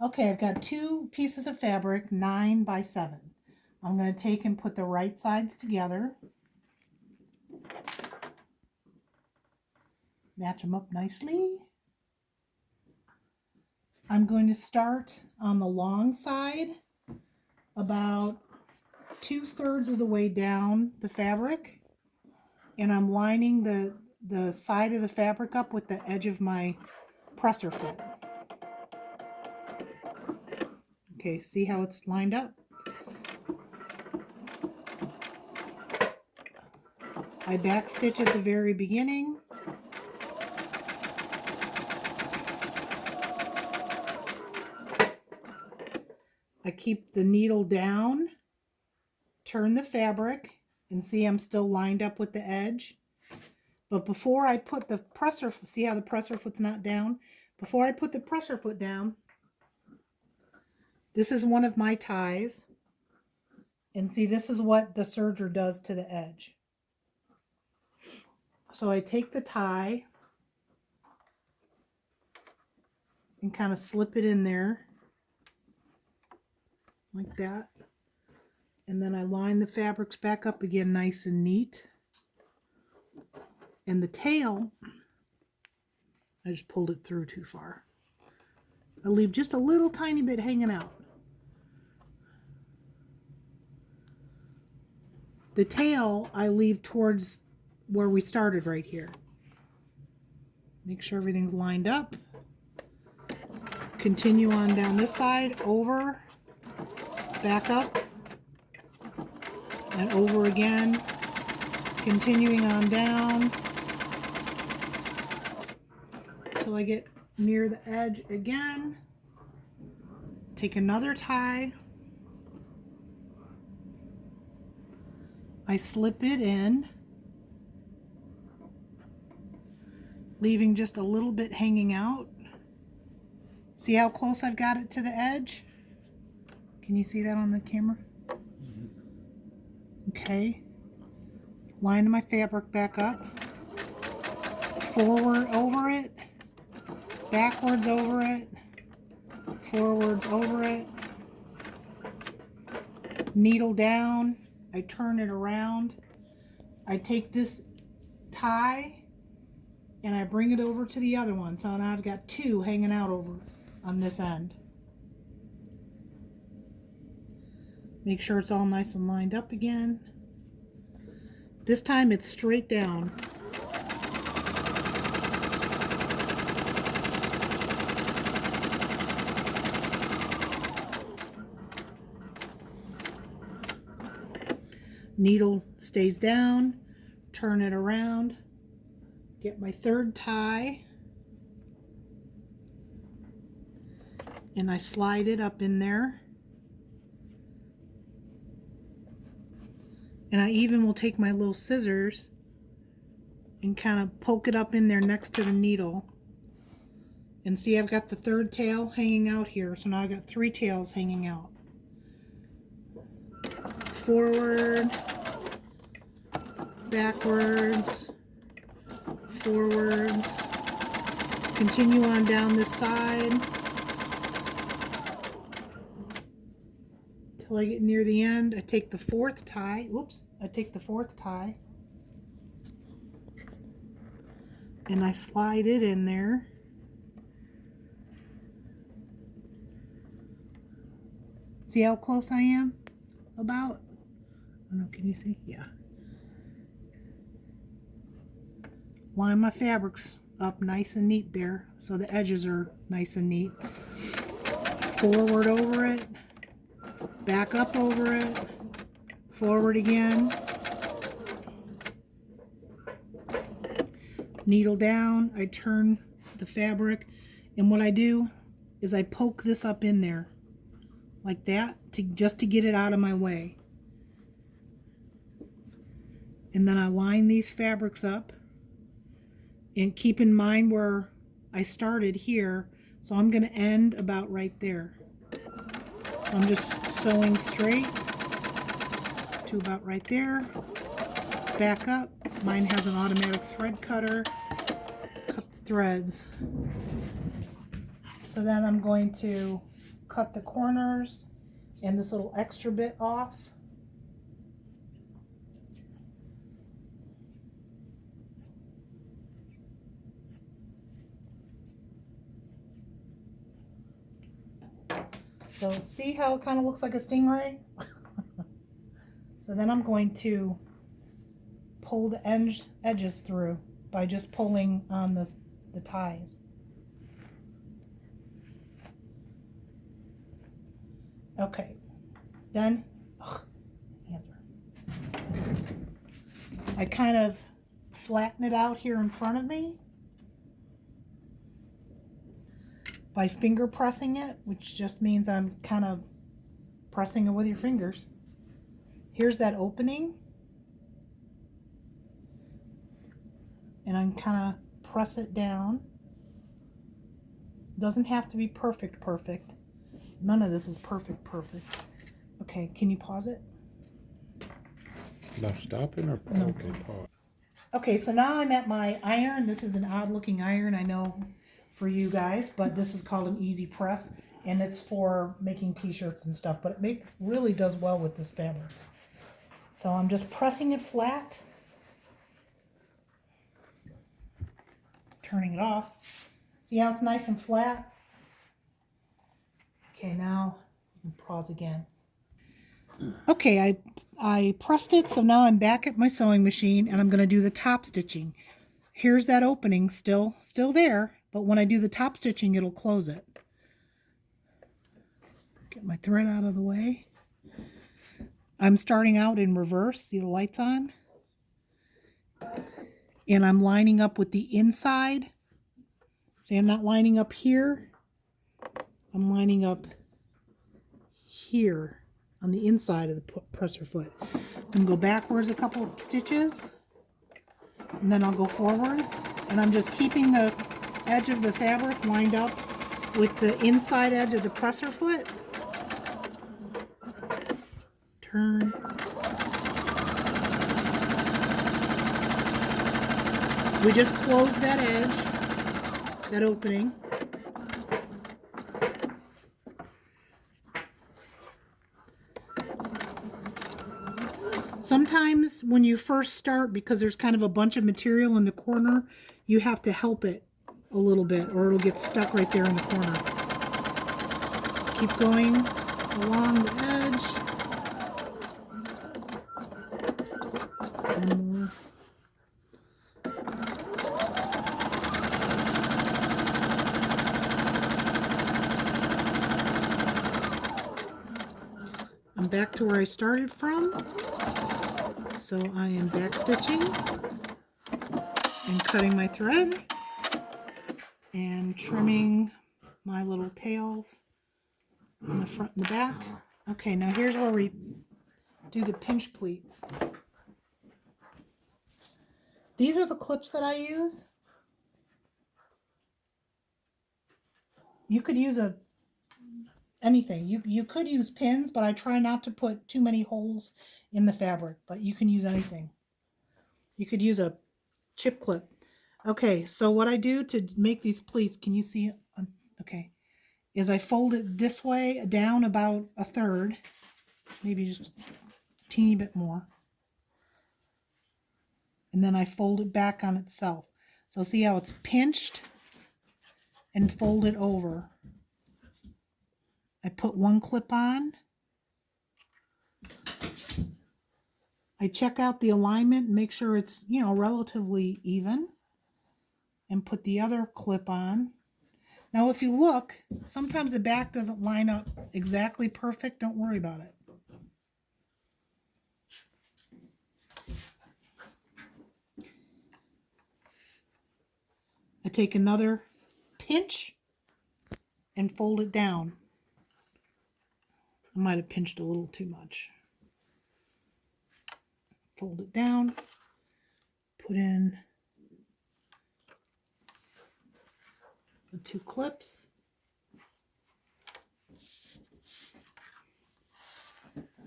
Okay, I've got 2 pieces of fabric, 9 by 7. I'm going to take and put the right sides together. Match them up nicely. I'm going to start on the long side, about 2/3 of the way down the fabric, and I'm lining the side of the fabric up with the edge of my presser foot. Okay, see how it's lined up? I back stitch at the very beginning. I keep the needle down, turn the fabric, and see I'm still lined up with the edge. But before I put the presser, see how the presser foot's not down? Before I put the presser foot down, this is one of my ties. And see, this is what the serger does to the edge. So I take the tie and kind of slip it in there like that. And then I line the fabrics back up again nice and neat. And the tail, I just pulled it through too far. I leave just a little tiny bit hanging out. The tail I leave towards where we started right here. Make sure everything's lined up. Continue on down this side, over, back up, and over again. Continuing on down till I get near the edge again. Take another tie. I slip it in, leaving just a little bit hanging out. See how close I've got it to the edge? Can you see that on the camera? Okay. Line my fabric back up. Forward over it. Backwards over it. Forwards over it. Needle down. I turn it around. I take this tie and I bring it over to the other one. So now I've got 2 hanging out over on this end. Make sure it's all nice and lined up again. This time it's straight down. Needle stays down, turn it around, get my 3rd tie, and I slide it up in there. And I even will take my little scissors and kind of poke it up in there next to the needle. And see, I've got the 3rd tail hanging out here, so now I've got 3 tails hanging out. Forward, backwards, forwards, continue on down this side till I get near the end. I take the 4th tie, I take the 4th tie and I slide it in there. See how close I am? About? I don't know, can you see? Yeah. Line my fabrics up nice and neat there so the edges are nice and neat. Forward over it, back up over it, forward again, needle down. I turn the fabric, and what I do is I poke this up in there like that just to get it out of my way. And then I line these fabrics up, and keep in mind where I started here, so I'm going to end about right there. So I'm just sewing straight to about right there, back up. Mine has an automatic thread cutter, cut the threads. So then I'm going to cut the corners and this little extra bit off. So see how it kind of looks like a stingray? So then I'm going to pull the edges through by just pulling on the ties. Okay, then I kind of flatten it out here in front of me by finger pressing it, which just means I'm kind of pressing it with your fingers. Here's that opening, and I'm kind of press it down. Doesn't have to be perfect. None of this is perfect. Okay, can you pause it? No stopping or pause? No. Okay, pause. Okay, so now I'm at my iron. This is an odd looking iron, I know, for you guys, but this is called an easy press, and it's for making t-shirts and stuff, but it really does well with this fabric. So I'm just pressing it flat, turning it off. See how it's nice and flat? Okay, now pause again. Okay, I pressed it, so now I'm back at my sewing machine, and I'm going to do the top stitching. Here's that opening still there, but when I do the top stitching, it'll close it. Get my thread out of the way. I'm starting out in reverse, see the lights on? And I'm lining up with the inside. See, I'm not lining up here. I'm lining up here on the inside of the presser foot. I'm going to go backwards a couple of stitches, and then I'll go forwards, and I'm just keeping the edge of the fabric lined up with the inside edge of the presser foot. Turn. We just close that edge, that opening. Sometimes when you first start, because there's kind of a bunch of material in the corner, you have to help it a little bit or it'll get stuck right there in the corner. Keep going along the edge. One more. I'm back to where I started from. So I am back stitching and cutting my thread and trimming my little tails on the front and the back. Okay, now here's where we do the pinch pleats. These are the clips that I use. You could use anything. You could use pins, but I try not to put too many holes in the fabric, but you can use anything. You could use a chip clip. Okay, so what I do to make these pleats, can you see? Okay, is I fold it this way down about a third, maybe just a teeny bit more, and then I fold it back on itself. So see how it's pinched and folded over. I put one clip on. I check out the alignment and make sure it's, relatively even, and put the other clip on. Now, if you look, sometimes the back doesn't line up exactly perfect. Don't worry about it. I take another pinch and fold it down. I might have pinched a little too much. Fold it down, put in the two clips.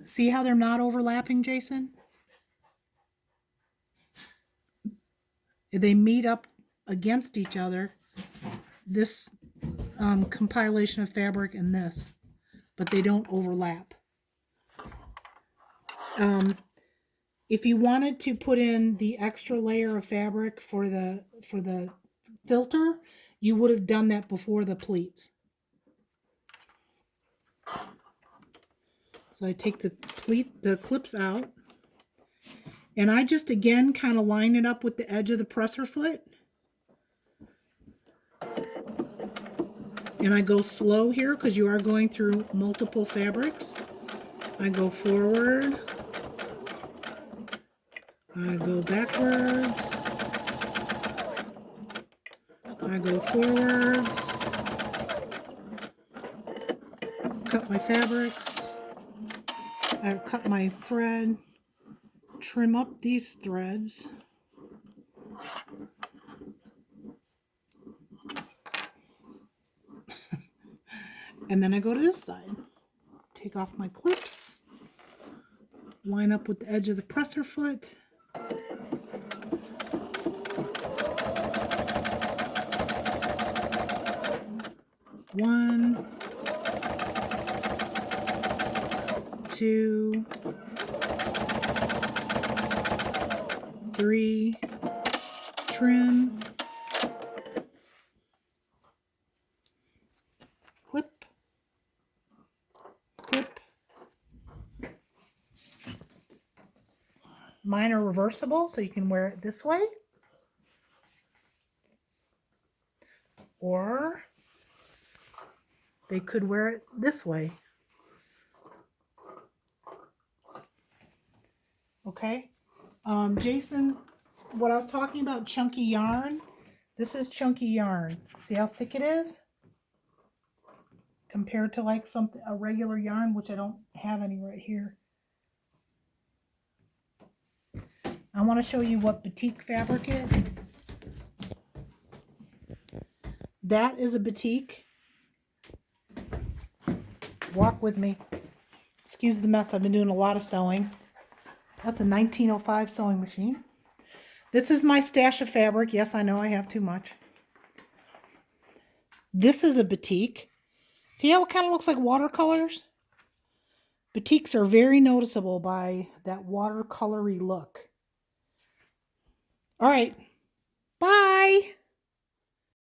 See how they're not overlapping, Jason? They meet up against each other, this compilation of fabric and this. but they don't overlap. If you wanted to put in the extra layer of fabric for the filter, you would have done that before the pleats. So I take the clips out, and I just again kind of line it up with the edge of the presser foot. And I go slow here because you are going through multiple fabrics. I go forward. I go backwards. I go forwards. Cut my fabrics. I cut my thread. Trim up these threads. And then I go to this side. Take off my clips. Line up with the edge of the presser foot. One, two, three, trim, clip, clip. Mine are reversible, so you can wear it this way, or they could wear it this way. Okay, Jason, what I was talking about, chunky yarn, this is chunky yarn. See how thick it is? Compared to like a regular yarn, which I don't have any right here. I want to show you what batik fabric is. That is a batik. Walk with me. Excuse the mess. I've been doing a lot of sewing. That's a 1905 sewing machine. This is my stash of fabric. Yes, I know I have too much. This is a batik. See how it kind of looks like watercolors? Batiks are very noticeable by that watercolory look. All right. Bye.